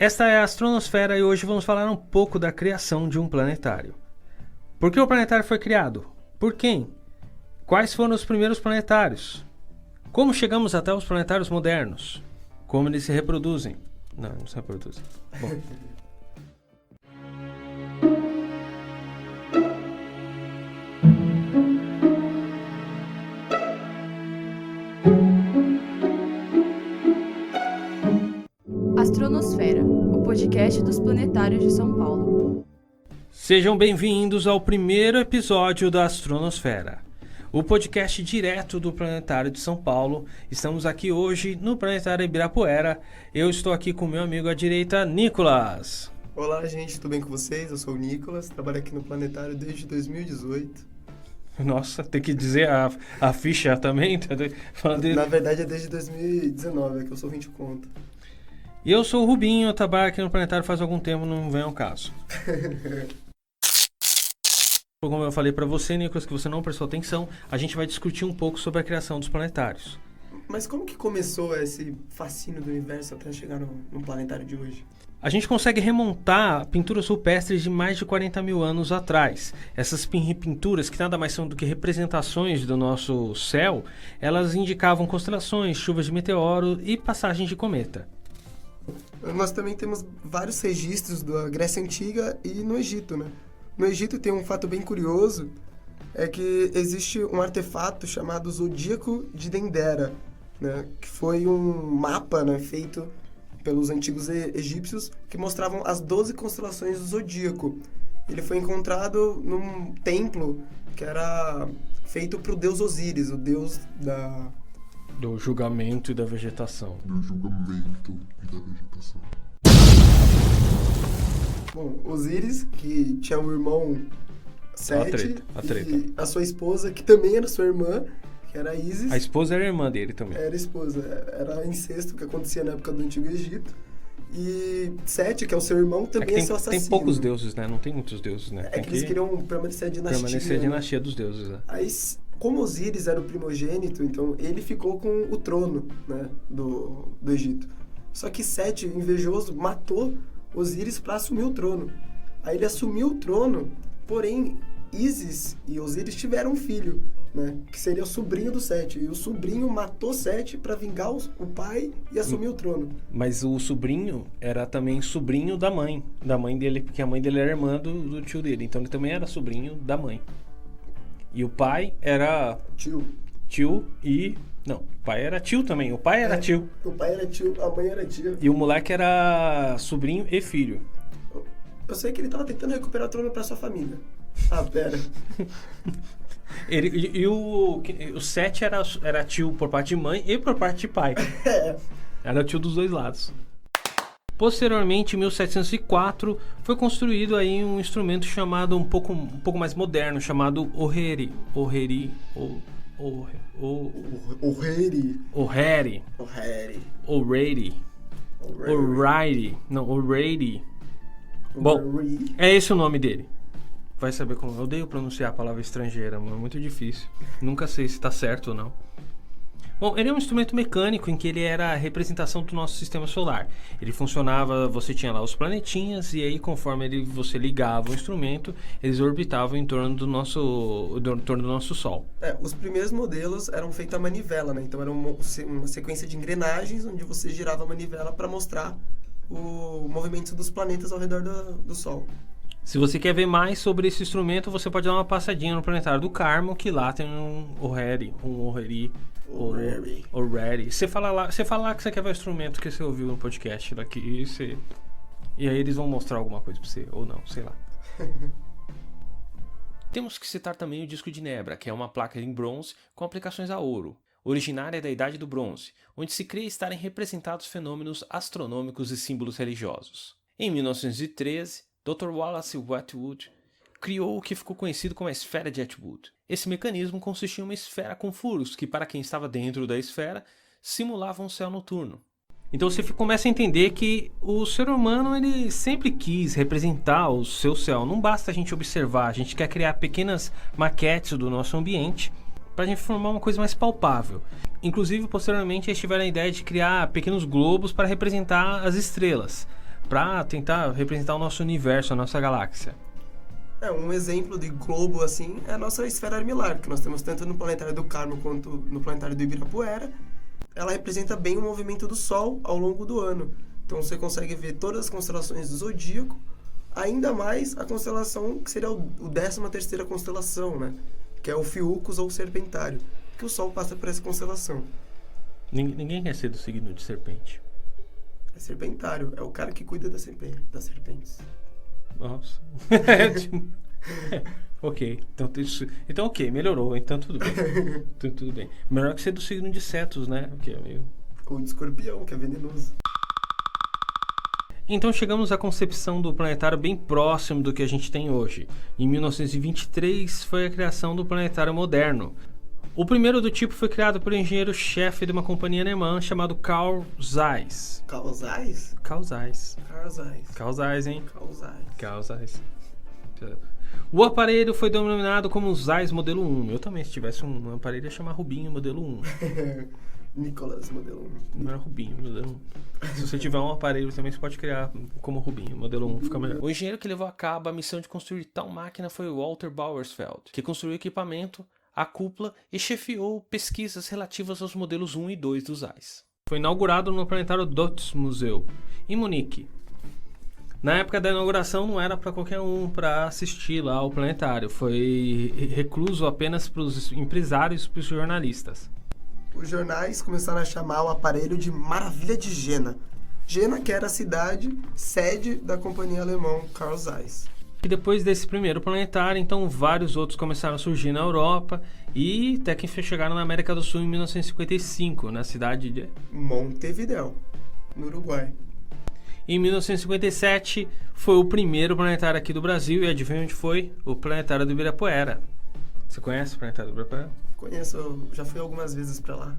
Esta é a Astronosfera e hoje vamos falar um pouco da criação de um planetário. Por que o planetário foi criado? Por quem? Quais foram os primeiros planetários? Como chegamos até os planetários modernos? Como eles se reproduzem? Não se reproduzem. Bom. Astronosfera, o podcast dos planetários de São Paulo. Sejam bem-vindos ao primeiro episódio da Astronosfera, o podcast direto do Planetário de São Paulo. Estamos aqui hoje no Planetário Ibirapuera. Eu estou aqui com meu amigo à direita, Nicolas. Olá, gente, tudo bem com vocês? Eu sou o Nicolas, trabalho aqui no Planetário desde 2018. Nossa, tem que dizer a ficha também? Na verdade é desde 2019, é que eu sou 20 conto. E eu sou o Rubinho, eu trabalho aqui no Planetário faz algum tempo, não vem ao caso. Como eu falei pra você, Nicolas, que você não prestou atenção, a gente vai discutir um pouco sobre a criação dos planetários. Mas como que começou esse fascínio do universo até chegar no planetário de hoje? A gente consegue remontar pinturas rupestres de mais de 40 mil anos atrás. Essas pinturas, que nada mais são do que representações do nosso céu, elas indicavam constelações, chuvas de meteoro e passagens de cometa. Nós também temos vários registros da Grécia Antiga e no Egito, né? No Egito tem um fato bem curioso, é que existe um artefato chamado Zodíaco de Dendera, né? Que foi um mapa, né, feito pelos antigos egípcios que mostravam as 12 constelações do Zodíaco. Ele foi encontrado num templo que era feito para o deus Osíris, o deus do julgamento e da vegetação. Bom, Osíris, que tinha um irmão Sete, a treta. E a sua esposa, que também era sua irmã, que era Ísis. A esposa era irmã dele também. Era esposa, era incesto que acontecia na época do Antigo Egito. E Sete, que é o seu irmão, também é seu assassino. Tem poucos deuses, né? Não tem muitos deuses, né? É que eles queriam permanecer a dinastia. Permanecer a dinastia dos deuses, né? Aí, como Osíris era o primogênito, então ele ficou com o trono, né, do Egito. Só que Sete, invejoso, matou Osíris para assumir o trono. Aí ele assumiu o trono, porém Ísis e Osíris tiveram um filho, né, que seria o sobrinho do Sete. E o sobrinho matou Sete para vingar o pai e assumir o trono. Mas o sobrinho era também sobrinho da mãe dele, porque a mãe dele era irmã do tio dele. Então ele também era sobrinho da mãe. E o pai era... Tio e... Não, o pai era tio também. O pai era tio. O pai era tio, a mãe era tia. E o moleque era sobrinho e filho. Eu sei que ele tava tentando recuperar o trono pra sua família. Ah, pera. O Sete era tio por parte de mãe e por parte de pai. Era tio dos dois lados. Posteriormente, em 1704, foi construído aí um instrumento chamado um pouco mais moderno, chamado Orrery. Bom, é esse o nome dele. Vai saber como. Eu odeio pronunciar a palavra estrangeira, mano. É muito difícil. Nunca sei se tá certo ou não. Bom, ele é um instrumento mecânico em que ele era a representação do nosso sistema solar. Ele funcionava, você tinha lá os planetinhas e aí conforme você ligava o instrumento, eles orbitavam em torno do nosso Sol. Os primeiros modelos eram feitos a manivela, né? Então era uma sequência de engrenagens onde você girava a manivela para mostrar o movimento dos planetas ao redor do Sol. Se você quer ver mais sobre esse instrumento, você pode dar uma passadinha no Planetário do Carmo, que lá tem um Orrery. Você fala lá que você quer ver o instrumento que você ouviu no podcast daqui e aí eles vão mostrar alguma coisa pra você, ou não, sei lá. Temos que citar também o disco de Nebra, que é uma placa em bronze com aplicações a ouro, originária da Idade do Bronze, onde se crê estarem representados fenômenos astronômicos e símbolos religiosos. Em 1913, Dr. Wallace Atwood criou o que ficou conhecido como a esfera de Atwood. Esse mecanismo consistia em uma esfera com furos que, para quem estava dentro da esfera, simulavam um céu noturno. Então você começa a entender que o ser humano ele sempre quis representar o seu céu. Não basta a gente observar, a gente quer criar pequenas maquetes do nosso ambiente para a gente formar uma coisa mais palpável. Inclusive, posteriormente, eles tiveram a ideia de criar pequenos globos para representar as estrelas. para tentar representar o nosso universo, a nossa galáxia. Um exemplo de globo, assim, é a nossa esfera armilar, que nós temos tanto no planetário do Carmo quanto no planetário do Ibirapuera. Ela representa bem o movimento do Sol ao longo do ano. Então você consegue ver todas as constelações do Zodíaco, ainda mais a constelação que seria o 13ª constelação, né? Que é o Fiucus ou Serpentário, que o Sol passa por essa constelação. Ninguém quer ser do signo de serpente. É Serpentário, é o cara que cuida das serpentes. Nossa. Ok. Então ok, melhorou. Então tudo bem. Tudo bem. Melhor que ser do signo de Cetus, né? Que é meio... Ou de Escorpião, que é venenoso. Então chegamos à concepção do planetário bem próximo do que a gente tem hoje. Em 1923 foi a criação do planetário moderno. O primeiro do tipo foi criado por um engenheiro-chefe de uma companhia alemã chamado Carl Zeiss. Carl Zeiss? Carl Zeiss. Carl Zeiss. Carl Zeiss, hein? Carl Zeiss. Carl Zeiss. O aparelho foi denominado como Zeiss Modelo 1. Eu também, se tivesse um aparelho, ia chamar Rubinho Modelo 1. Nicolas Modelo 1. Não era Rubinho Modelo 1. Se você tiver um aparelho, também você pode criar como Rubinho Modelo 1, fica melhor. O engenheiro que levou a cabo a missão de construir tal máquina foi Walter Bauersfeld, que construiu o equipamento, a cúpula e chefiou pesquisas relativas aos modelos 1 e 2 do Zeiss. Foi inaugurado no planetário Deutsches Museum, em Munique. Na época da inauguração não era para qualquer um para assistir lá ao planetário, foi recluso apenas para os empresários e para os jornalistas. Os jornais começaram a chamar o aparelho de Maravilha de Jena. Jena, que era a cidade sede da companhia alemã Carl Zeiss. E depois desse primeiro planetário, então vários outros começaram a surgir na Europa e até que chegaram na América do Sul em 1955, na cidade de Montevidéu, no Uruguai. Em 1957 foi o primeiro planetário aqui do Brasil e adivinha onde foi? O planetário do Ibirapuera. Você conhece o planetário do Ibirapuera? Conheço, já fui algumas vezes para lá.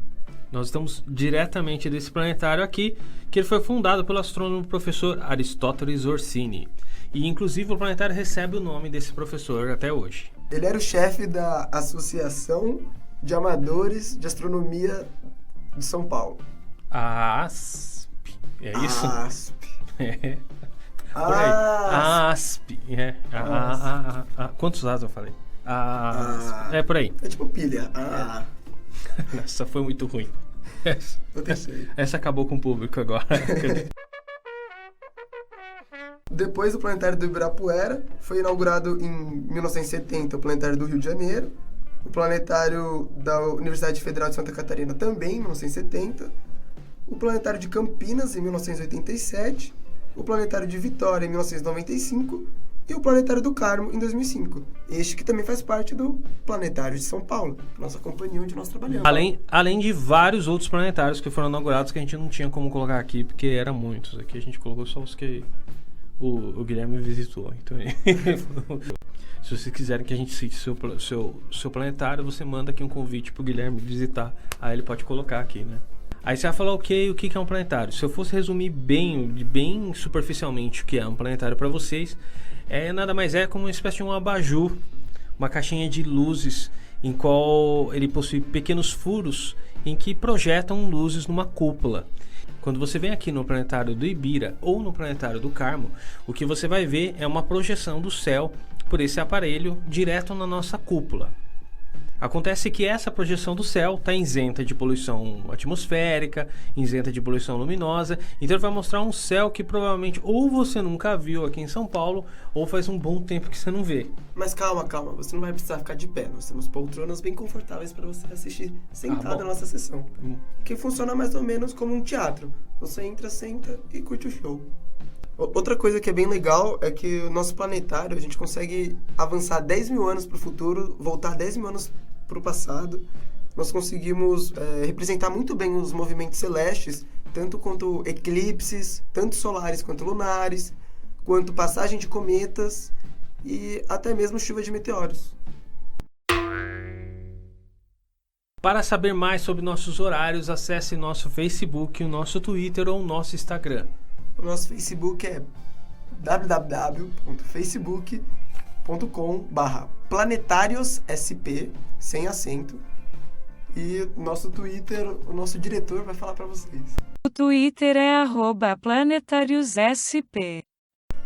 Nós estamos diretamente desse planetário aqui, que ele foi fundado pelo astrônomo professor Aristóteles Orsini. E inclusive o planetário recebe o nome desse professor até hoje. Ele era o chefe da Associação de Amadores de Astronomia de São Paulo. A ASP. É isso? ASP. É. Por aí. ASP. É. Quantos As eu falei? É por aí. É tipo pilha. Essa foi muito ruim. Essa acabou com o público agora. Depois do planetário do Ibirapuera, foi inaugurado em 1970 o planetário do Rio de Janeiro, o planetário da Universidade Federal de Santa Catarina também em 1970, o planetário de Campinas em 1987, o planetário de Vitória em 1995 e o planetário do Carmo em 2005. Este que também faz parte do planetário de São Paulo, nossa companhia onde nós trabalhamos. Além de vários outros planetários que foram inaugurados que a gente não tinha como colocar aqui, porque eram muitos. Aqui a gente colocou só os que o Guilherme visitou. Então, se vocês quiserem que a gente cite seu planetário, você manda aqui um convite pro Guilherme visitar. Aí ele pode colocar aqui, né? Aí você vai falar, ok, o que é um planetário? Se eu fosse resumir bem superficialmente o que é um planetário para vocês, nada mais é como uma espécie de um abajur, uma caixinha de luzes em qual ele possui pequenos furos em que projetam luzes numa cúpula. Quando você vem aqui no planetário do Ibira ou no planetário do Carmo, o que você vai ver é uma projeção do céu por esse aparelho direto na nossa cúpula. Acontece que essa projeção do céu está isenta de poluição atmosférica, isenta de poluição luminosa, então ele vai mostrar um céu que provavelmente ou você nunca viu aqui em São Paulo, ou faz um bom tempo que você não vê. Mas calma, você não vai precisar ficar de pé, nós temos poltronas bem confortáveis para você assistir sentado na nossa sessão, que funciona mais ou menos como um teatro. Você entra, senta e curte o show. Outra coisa que é bem legal é que o nosso planetário, a gente consegue avançar 10 mil anos para o futuro, voltar 10 mil anos para o passado. Nós conseguimos representar muito bem os movimentos celestes, tanto quanto eclipses, tanto solares quanto lunares, quanto passagem de cometas e até mesmo chuva de meteoros. Para saber mais sobre nossos horários, acesse nosso Facebook, o nosso Twitter ou o nosso Instagram. O nosso Facebook é www.facebook.com/planetários.sp, sem acento. E nosso Twitter, o nosso diretor vai falar para vocês. O Twitter é @planetariosSP.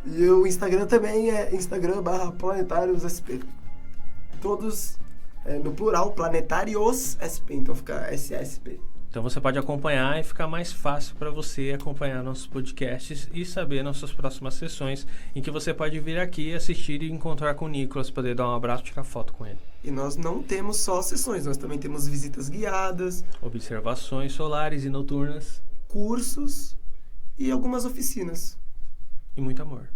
E o Instagram também é Instagram/PlanetariosSP. Todos no plural, PlanetariosSP, então fica SSP. Então você pode acompanhar e ficar mais fácil para você acompanhar nossos podcasts e saber nossas próximas sessões, em que você pode vir aqui assistir e encontrar com o Nicolas, poder dar um abraço e tirar foto com ele. E nós não temos só sessões, nós também temos visitas guiadas, Observações solares e noturnas cursos e algumas oficinas. e muito amor.